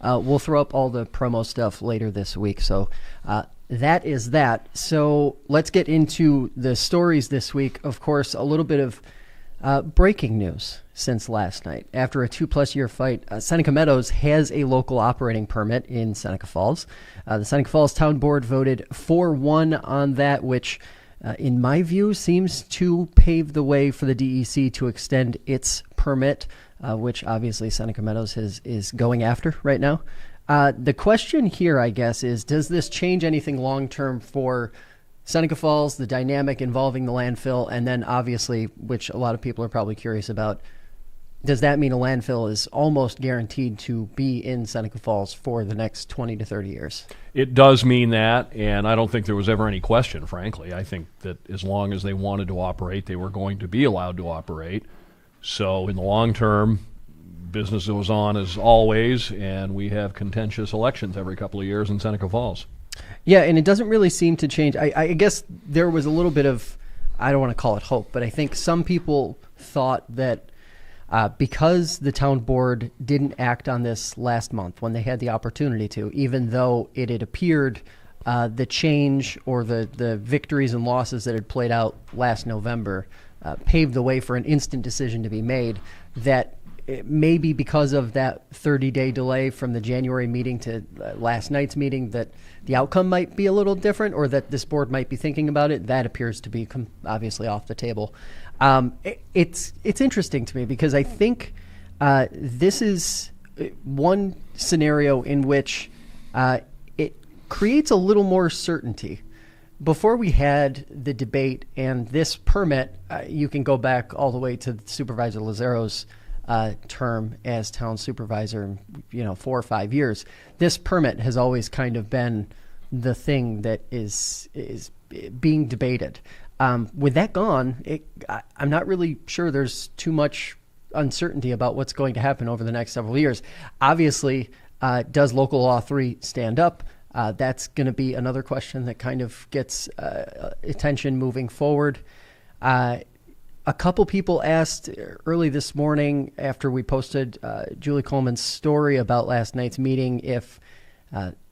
we'll throw up all the promo stuff later this week. So that is that. So let's get into the stories this week. Of course, a little bit of breaking news since last night. After a 2+ year fight, Seneca Meadows has a local operating permit in Seneca Falls. The Seneca Falls Town Board voted 4-1 on that, which in my view seems to pave the way for the DEC to extend its permit, which obviously Seneca Meadows is going after right now. The question here, I guess, is does this change anything long-term for Seneca Falls, the dynamic involving the landfill, and then obviously, which a lot of people are probably curious about, does that mean a landfill is almost guaranteed to be in Seneca Falls for the next 20 to 30 years? It does mean that, and I don't think there was ever any question, frankly. I think that as long as they wanted to operate, they were going to be allowed to operate. So in the long term, business goes on as always, and we have contentious elections every couple of years in Seneca Falls. Yeah, and it doesn't really seem to change. I guess there was a little bit of, I don't want to call it hope, but I think some people thought that because the town board didn't act on this last month when they had the opportunity to, even though it had appeared the change or the victories and losses that had played out last November paved the way for an instant decision to be made, that maybe because of that 30-day delay from the January meeting to last night's meeting, that the outcome might be a little different, or that this board might be thinking about it. That appears to be obviously off the table. It's interesting to me because I think this is one scenario in which it creates a little more certainty. Before we had the debate and this permit, you can go back all the way to Supervisor Lazaro's term as town supervisor, 4 or 5 years. This permit has always kind of been the thing that is being debated. With that gone, I'm not really sure there's too much uncertainty about what's going to happen over the next several years. Obviously, does Local Law 3 stand up? That's going to be another question that kind of gets attention moving forward. A couple people asked early this morning after we posted Julie Coleman's story about last night's meeting if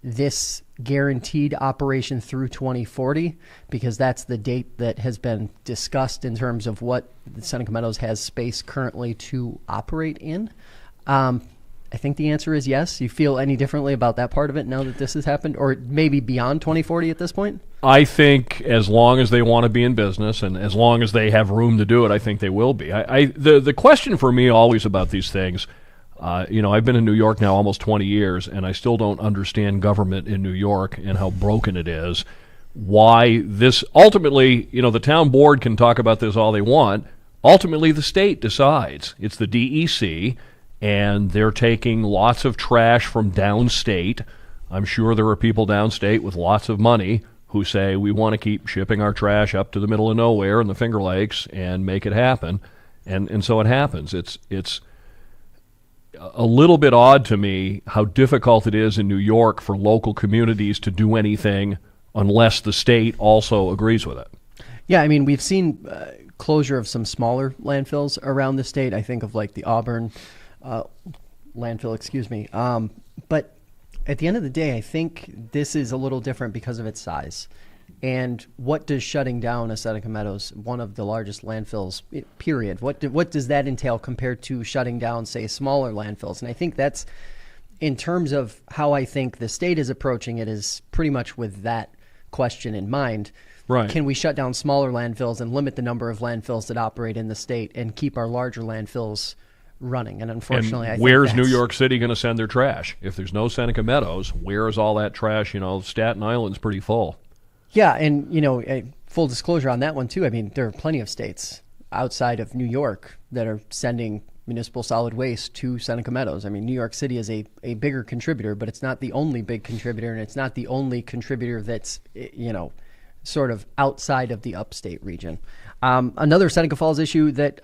this guaranteed operation through 2040, because that's the date that has been discussed in terms of what Seneca Meadows has space currently to operate in. I think the answer is yes. You feel any differently about that part of it now that this has happened, or maybe beyond 2040 at this point? I think as long as they want to be in business and as long as they have room to do it, I think they will be. The question for me always about these things, I've been in New York now almost 20 years, and I still don't understand government in New York and how broken it is. Why this ultimately, the town board can talk about this all they want. Ultimately, the state decides. It's the DEC. And they're taking lots of trash from downstate. I'm sure there are people downstate with lots of money who say we want to keep shipping our trash up to the middle of nowhere in the Finger Lakes and make it happen. And so it happens. It's a little bit odd to me how difficult it is in New York for local communities to do anything unless the state also agrees with it. Yeah, I mean, we've seen closure of some smaller landfills around the state. I think of like the Auburn landfill, but at the end of the day, I think this is a little different because of its size. And what does shutting down a Seneca Meadows, one of the largest landfills, period, what does that entail compared to shutting down, say, smaller landfills? And I think that's, in terms of how I think the state is approaching it, is pretty much with that question in mind. Right. Can we shut down smaller landfills and limit the number of landfills that operate in the state and keep our larger landfills running? And unfortunately, I think where's New York City going to send their trash? If there's no Seneca Meadows, where is all that trash? Staten Island's pretty full. Yeah, and full disclosure on that one too. I mean, there are plenty of states outside of New York that are sending municipal solid waste to Seneca Meadows. I mean, New York City is a bigger contributor, but it's not the only big contributor, and it's not the only contributor that's sort of outside of the upstate region. Another Seneca Falls issue that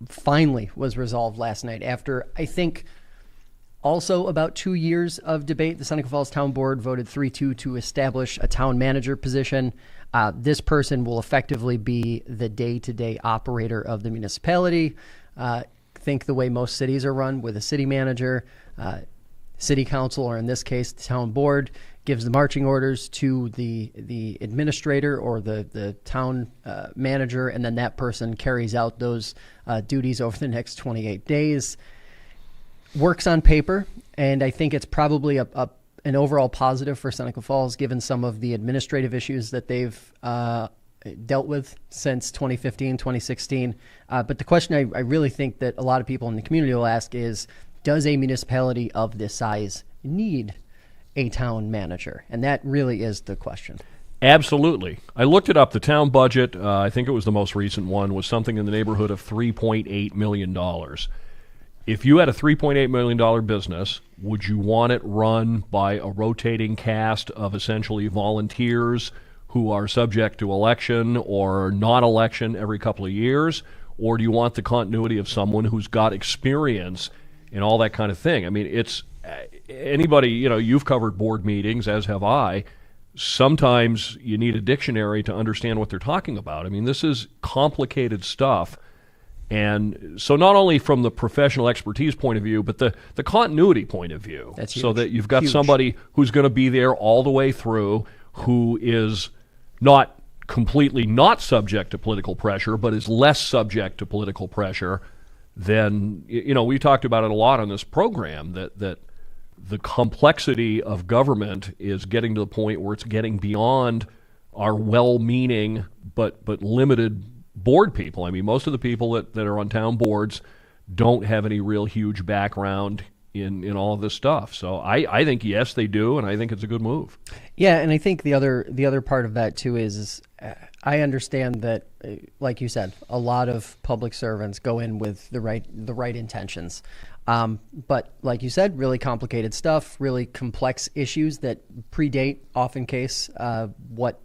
finally was resolved last night after, I think, also about 2 years of debate. The Seneca Falls Town Board voted 3-2 to establish a town manager position. This person will effectively be the day-to-day operator of the municipality. Think the way most cities are run with a city manager. city council, or in this case, the town board, gives the marching orders to the administrator or the town manager, and then that person carries out those duties over the next 28 days. Works on paper, and I think it's probably an overall positive for Seneca Falls, given some of the administrative issues that they've dealt with since 2015, 2016. But the question I really think that a lot of people in the community will ask is, does a municipality of this size need a town manager? And that really is the question. Absolutely. I looked it up. The town budget, I think it was the most recent one, was something in the neighborhood of $3.8 million. If you had a $3.8 million business, would you want it run by a rotating cast of essentially volunteers who are subject to election or non-election every couple of years? Or do you want the continuity of someone who's got experience in all that kind of thing? I mean, it's anybody, you've covered board meetings, as have I. Sometimes you need a dictionary to understand what they're talking about. I mean, this is complicated stuff. And so not only from the professional expertise point of view, but the continuity point of view. That's huge. So that you've got somebody who's going to be there all the way through, who is not completely not subject to political pressure, but is less subject to political pressure than, we talked about it a lot on this program, that the complexity of government is getting to the point where it's getting beyond our well-meaning but limited board people. I mean, most of the people that are on town boards don't have any real huge background in all of this stuff. So I think, yes, they do, and I think it's a good move. Yeah, and I think the other part of that too is I understand that, like you said, a lot of public servants go in with the right intentions. But like you said, really complicated stuff, really complex issues that predate, often case, what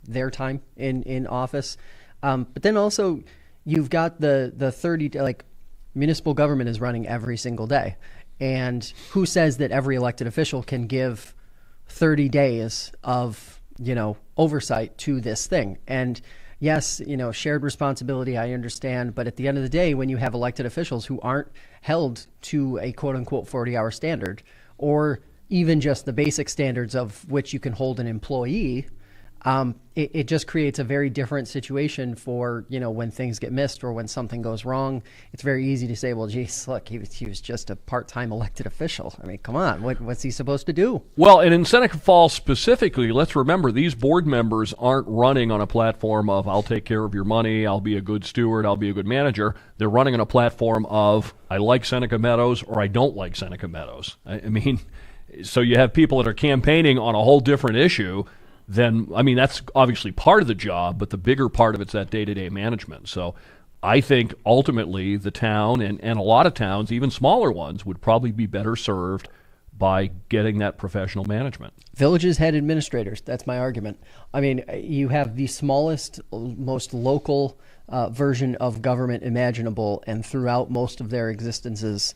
their time in office. But then also you've got the 30, like, municipal government is running every single day. And who says that every elected official can give 30 days of, oversight to this thing? And yes, shared responsibility, I understand. But at the end of the day, when you have elected officials who aren't held to a quote unquote 40-hour standard, or even just the basic standards of which you can hold an employee, it just creates a very different situation for, when things get missed or when something goes wrong. It's very easy to say, well, geez, look, he was just a part-time elected official. I mean, come on, what's he supposed to do? Well, and in Seneca Falls specifically, let's remember, these board members aren't running on a platform of, I'll take care of your money, I'll be a good steward, I'll be a good manager. They're running on a platform of, I like Seneca Meadows or I don't like Seneca Meadows. I mean, so you have people that are campaigning on a whole different issue. Then, I mean, that's obviously part of the job, but the bigger part of it's that day-to-day management. So I think ultimately the town and a lot of towns, even smaller ones, would probably be better served by getting that professional management. Villages had administrators. That's my argument. I mean, you have the smallest, most local version of government imaginable, and throughout most of their existences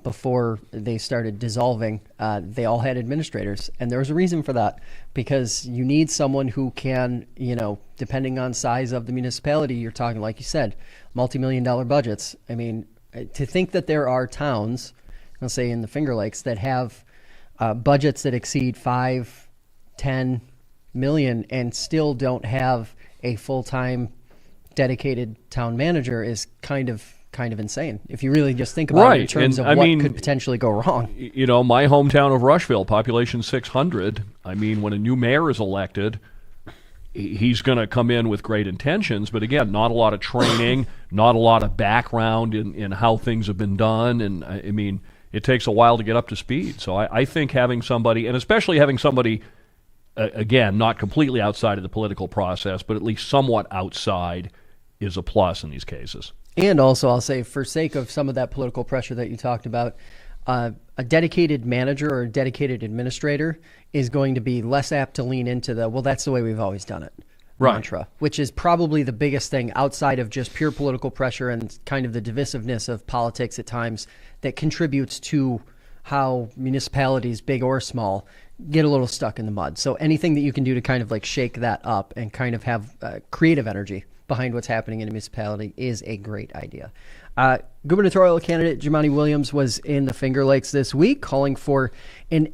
before they started dissolving, they all had administrators. And there was a reason for that, because you need someone who can, depending on size of the municipality, you're talking, like you said, multi-million-dollar budgets. I mean, to think that there are towns, let's say in the Finger Lakes, that have budgets that exceed 5, 10 million and still don't have a full-time dedicated town manager is kind of insane if you really just think about it in terms of what could potentially go wrong. My hometown of Rushville, population 600, I mean, when a new mayor is elected, he's going to come in with great intentions, but again, not a lot of training, not a lot of background in how things have been done, and I mean, it takes a while to get up to speed. So I think having somebody, and especially having somebody, again, not completely outside of the political process, but at least somewhat outside, is a plus in these cases. And also, I'll say, for sake of some of that political pressure that you talked about, a dedicated manager or a dedicated administrator is going to be less apt to lean into that's the way we've always done it mantra, which is probably the biggest thing outside of just pure political pressure and kind of the divisiveness of politics at times that contributes to how municipalities, big or small, get a little stuck in the mud. So anything that you can do to kind of like shake that up and kind of have creative energy behind what's happening in a municipality is a great idea. Gubernatorial candidate Jumaane Williams was in the Finger Lakes this week calling for an